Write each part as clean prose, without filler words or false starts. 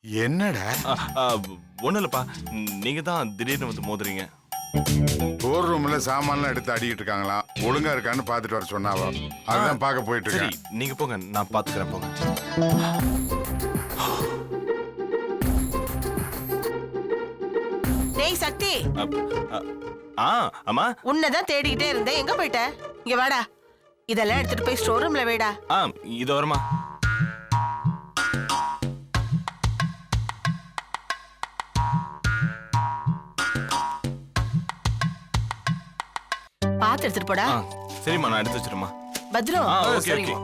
என்னடா? ஒண்ணும் இல்லப்பா, நீங்க தான் திடீர்னு வந்து மோதுறீங்க. ஸ்டோர் ரூம்ல சாமான்லாம் எடுத்து அடிக்கிட்டு இருக்காங்களாம். ஒழுங்கா இருக்கான்னு பாத்துட்டு வர சொன்னாவா? அதான் பார்க்க போயிட்டு சரி, இருக்கேன். நீங்க போங்க, நான் பாத்துக்கிறேன். போங்க. டேய் சக்தி, அம்மா. உன்னதான் தேடிக்கிட்டே இருந்தேன். எங்க போயிட்ட? இங்க வாடா. இதெல்லாம் எடுத்துட்டு போய் ஸ்டோர் ரூம்ல வைடா. இது வருமா? பாத்து எடுத்துட்டு போடா. சரிம்மா, நான் எடுத்து வச்சிருமா. பத்ரம். Okay okay.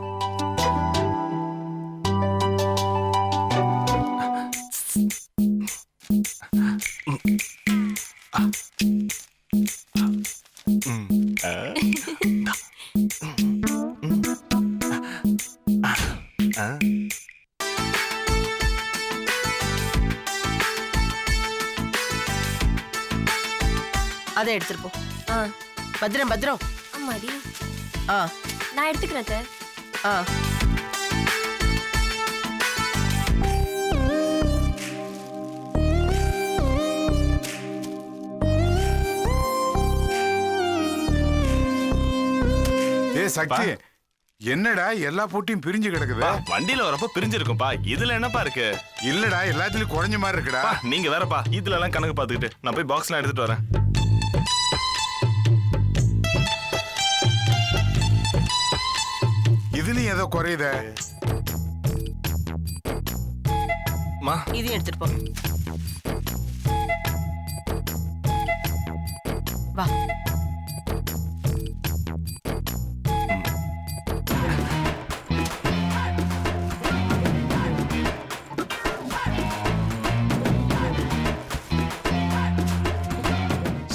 அதை எடுத்துட்டு போ. பத்ரம் பத்ரம். அம்மாடி, ஆ நான் எடுத்துக்கிறேன் அத்தை. ஆ சக்தி, என்னடா எல்லா போட்டியும் பிரிஞ்சு கிடக்குது? வண்டியில வரப்ப பிரிஞ்சிருக்கும்பா. இதுல என்னப்பா இருக்கு? இல்லடா, எல்லாத்துலயும் குறைஞ்ச மாதிரி இருக்குடா. நீங்க வேறப்பா, இதுல எல்லாம் கணக்கு பாத்துக்கிட்டு நான் போய் பாக்ஸ்லாம் எடுத்துட்டு வரேன். இதுலயும் ஏதோ குறையுதே. இதையும் எடுத்துட்டு போ. வா.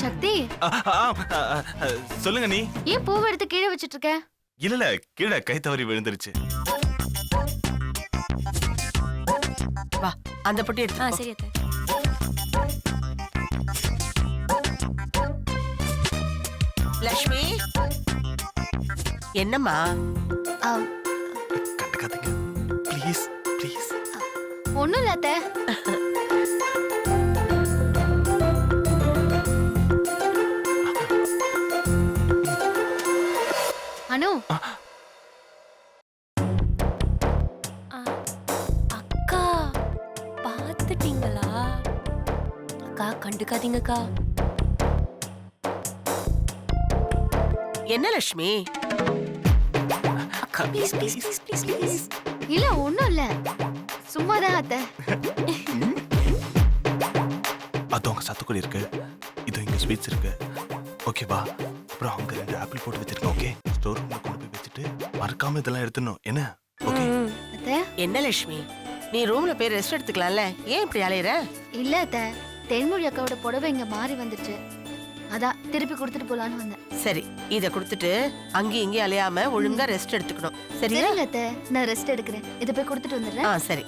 சக்தி, சொல்லுங்க. நீ ஏன் பூவை எடுத்து கீழே வச்சிட்டு இருக்க? இல்ல, கீழே கை தவறி விழுந்துருச்சு. வா, அந்த பொட்டி எடுத்து. சரி அத்தை. லட்சுமி, என்னம்மா? கண்டுக்காதீங்க ப்ளீஸ் ப்ளீஸ். ஒண்ணும் இல்ல அத்தை. அனு, அக்கா பாத்துட்டீங்களா? அக்கா கண்டுக்காதீங்கக்கா. என்ன லட்சுமி? அக்கா please please please please please. இல்ல ஒண்ணும் இல்ல, சும்மாதான் அத்தை. அது உங்க சத்துக்குடி இருக்கு, இது இங்க ஸ்வீட்ஸ் இருக்கு. ஓகேவா? அப்புறம் அங்க 2 ஆப்பிள் போட்டு வச்சிருக்கேன். ஓகே, ஸ்டோர் ரூம்ல கொண்டு போய் வச்சுட்டு மறக்காம இதெல்லாம் எடுத்துடணும். என்ன? ஓகே. அத்தை, என்ன லட்சுமி, நீ ரூம்ல போய் ரெஸ்ட் எடுத்துக்கலாம்ல, ஏன் இப்படி அலையற? இல்ல அத்தை, தென்மொழி அக்காவோட புடவை இங்க மாறி வந்துருச்சு. அதான் திருப்பி கொடுத்துட்டு போலான்னு வந்தேன். சரி, இத கொடுத்துட்டு அங்கேயும் இங்கேயும் அலையாம ஒழுங்கா ரெஸ்ட் எடுத்துக்கணும். சரியா? சரிங்க அத்தை, நான் ரெஸ்ட் எடுக்கிறேன். இதை போய் கொடுத்துட்டு வந்துடுறேன். சரி.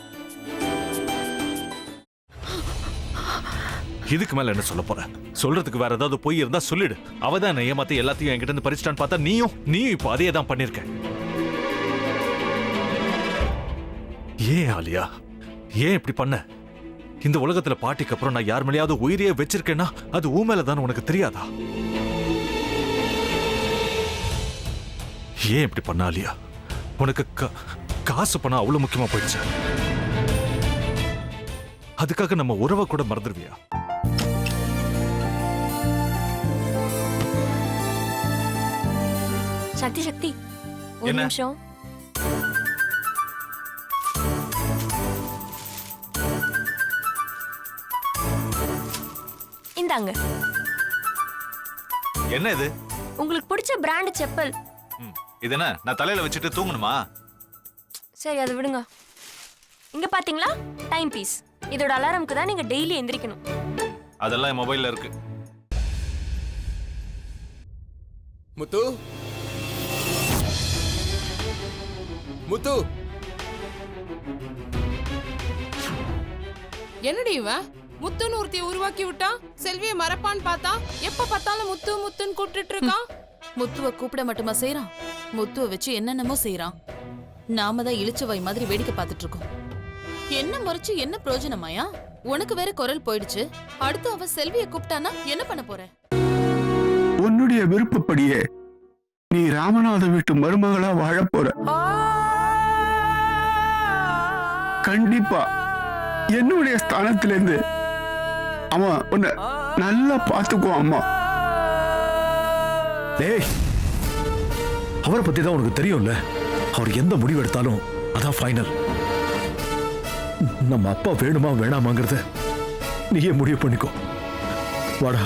இதுக்கு மேல என்ன சொல்ல போற? சொல்றதுக்கு வேற ஏதாவது போய் இருந்தா சொல்லிடு. அவதான் ஏமாத்தி எல்லாத்தையும் என்கிட்ட இருந்து பறிச்சிட்டான்னு பார்த்தா நீயும் இப்ப அதே தான் பண்ணிருக்க. ஏன் ஆலியா, ஏன் இப்படி பண்ண? இந்த உலகத்துல பாட்டிக்கு அப்புறம் நான் யார் மேலேயாவது உயிரையே வச்சிருக்கேன்னா அது ஊ மேலதான் உனக்கு தெரியாதா? ஏன் இப்படி பண்ண ஆலியா? உனக்கு காசு பணம் அவ்வளவு முக்கியமா போயிடுச்சு. அதுக்காக நம்ம உறவை கூட மறந்துடுவியா? சக்தி சக்தி, ஒரு நிமிஷம். இந்தாங்க. என்ன இது? உங்களுக்கு பிடிச்ச பிராண்ட் செப்பல். இது என்ன, நான் தலையில வச்சுட்டு தூங்கணுமா? சரி, அதை விடுங்க. இங்க பாத்தீங்களா, டைம் பீஸ். இதோட அலாரம்க்கு தான் நீங்க டெய்லி எந்திரிக்கணும். அதெல்லாம் என் மொபைல்ல இருக்கு. முத்து, முத்து, என்னடி இவன் முத்துன்னு ஒருத்திய உருவாக்கி விட்டான். செல்விய மறப்பான்னு பார்த்தா எப்ப பார்த்தாலும் முத்து முத்துன்னு கூப்பிட்டு இருக்கான். முத்துவ கூப்பிட மட்டுமா செய்யறான், முத்துவ வச்சு என்னென்னமோ செய்யறான். நாம தான் இழிச்சவாய் மாதிரி வேடிக்கை பார்த்துட்டு இருக்கோம். என்ன முறைச்சு என்ன பிரயோஜனமாயா? உனக்கு வேற குரல் போயிடுச்சு. அடுத்து அவ செல்விய கூப்பிட்டானா என்ன பண்ண போற? உன்னுடைய விருப்பப்படியே நீ ராமநாத வீட்டு மருமகளா வாழ போற. கண்டிப்பா என்னுடைய ஸ்தானத்திலிருந்து அவன் உன்னை நல்லா பார்த்துக்குவான் அம்மா. டேய், அவரை பத்தி தான் உனக்கு தெரியும்ல. அவர் எந்த முடிவு எடுத்தாலும் அதான் ஃபைனல். நம்ம அப்பா வேணுமா வேணாமாங்கிறத நீயே முடிவு பண்ணிக்கோ. வாடா.